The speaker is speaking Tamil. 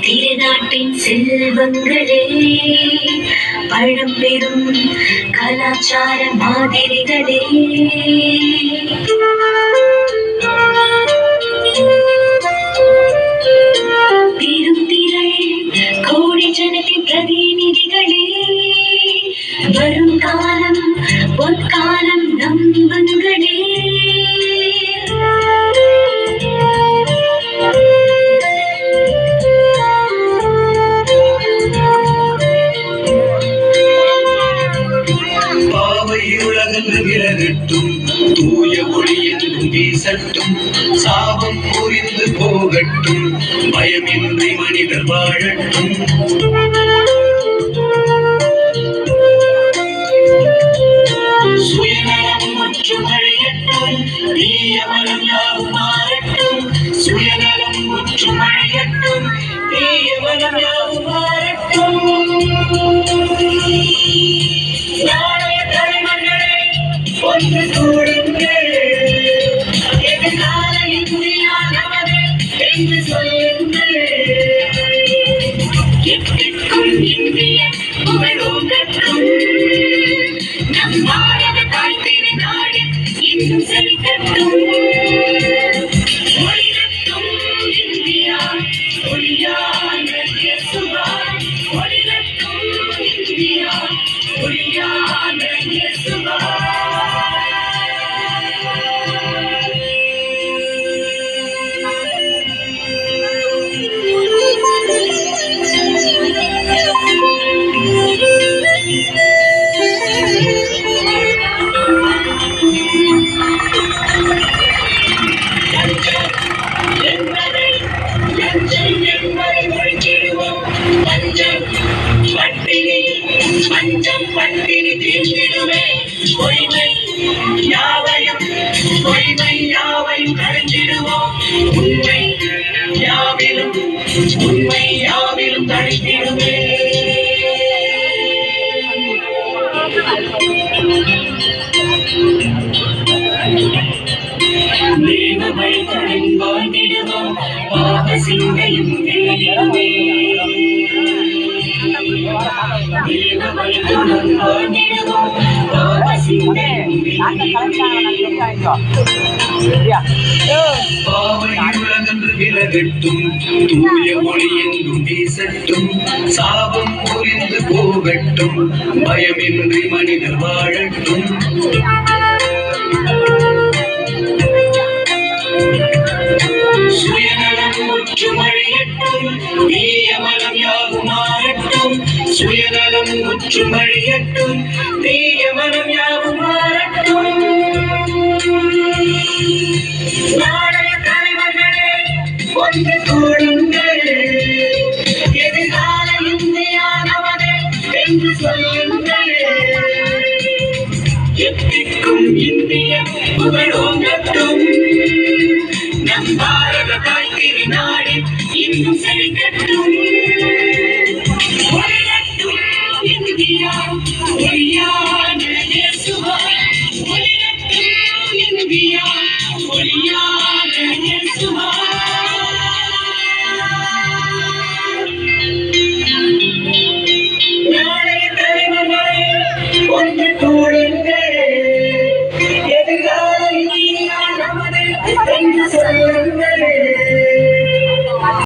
திருநாட்டின் செல்வங்களே, பழம்பெரும் கலாச்சார மாதிரிகளே, பெருந்திரள் கோடி ஜனத்தின் பிரதிநிதிகளே, வரும் காலம் பொற்காலம் நம்புங்களே. விலகட்டும், தூய ஒளி என்றும் வீசட்டும், சாபம் புரிந்து போகட்டும், பயமின்றி மனிதர் வாழட்டும். சுயநலம் முற்றும் அழியட்டும், தீய மனம் யாவும் மாறட்டும். சுயநலம் முற்றும் அழியட்டும், தீய மனம் யாவும் மாறட்டும். ஒன்று கூடுங்கள், எதிர்கால இந்தியா நமது என்று சொல்லுங்கள். எட்டிற்கும் இந்திய புகழோங்கட்டும், நம் பாரத தாய் திருநாடு இன்னும் செழிக்கட்டும். ஒளிரட்டும் இந்தியா, ஒளியான இயேசுவாய். ஒளிரட்டும் இந்தியா, ஒளியான இயேசுவாய். பஞ்சம் பட்டினி தீர்ந்திடுமே, பொய்மை யாவையும் கழிந்திடுவோம். உண்மை யாவிலும் தழித்திடுமே. தேவமை தடன் வாழ்ந்திடுவோம், பாவ சிந்தையும் விளையிடுமே. விலகட்டும், தூய ஒளி எங்கும் வீசட்டும், சாபம் புரிந்து போகட்டும், பயமின்றி மனிதர் வாழட்டும். சுயநலம் முற்றும் அழியட்டும், தீய மனம் யாவும் மாறட்டும். சுயநலம் முற்றும் அழியட்டும், தீய மனம் யாவும் மாறட்டும். நாளைய தலைவர்களே, ஒன்று கூடுங்கள், எதிர்கால இந்தியா நமது என்று சொல்லுங்கள். எத்திக்கும் இந்திய புகழோங்கட்டும், நம் பாரத தாய் திருநாடு இன்னும் செழிக்கட்டும். ஒளிரட்டும் இந்தியா, ஒளியான இயேசுவாய். ஒளிரட்டும் இந்தியா, ஒளியான இயேசுவாய். நாளைய தலைவர்களே, ஒன்று கூடுங்கள், எதிர்கால இந்தியா நமது என்று சொல்லுங்கள்.